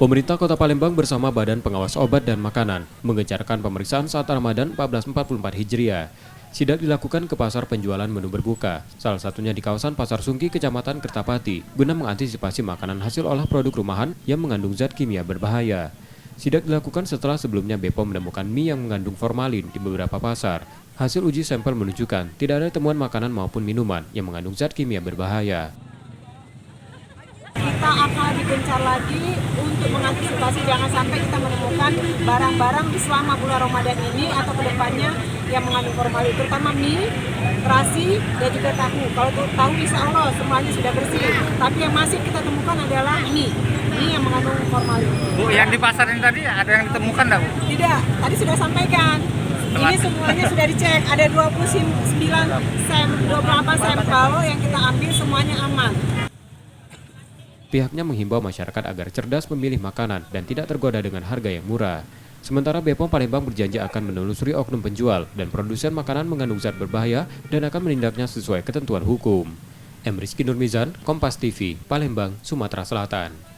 Pemerintah Kota Palembang bersama Badan Pengawas Obat dan Makanan mengencarkan pemeriksaan saat Ramadan 1444 Hijriah. Sidak dilakukan ke pasar penjualan menu berbuka, salah satunya di kawasan Pasar Sungki, Kecamatan Kertapati, guna mengantisipasi makanan hasil olah produk rumahan yang mengandung zat kimia berbahaya. Sidak dilakukan setelah sebelumnya BPOM menemukan mie yang mengandung formalin di beberapa pasar. Hasil uji sampel menunjukkan tidak ada temuan makanan maupun minuman yang mengandung zat kimia berbahaya. Kita akan lebih gencar lagi untuk mengantisipasi jangan sampai kita menemukan barang-barang selama bulan Ramadan ini atau kedepannya yang mengandung formalin, terutama mie, terasi, dan juga tahu. Kalau tahu insya Allah semuanya sudah bersih, tapi yang masih kita temukan adalah mie yang mengandung formalin. Bu, yang di pasar ini tadi ada yang ditemukan enggak, Bu? Tidak, tadi sudah sampaikan. Ini semuanya sudah dicek, ada 28 sampel yang kita ambil, semuanya aman. Pihaknya menghimbau masyarakat agar cerdas memilih makanan dan tidak tergoda dengan harga yang murah. Sementara BPOM Palembang berjanji akan menelusuri oknum penjual dan produsen makanan mengandung zat berbahaya dan akan menindaknya sesuai ketentuan hukum. M. Rizky Nurmizan, Kompas TV, Palembang, Sumatera Selatan.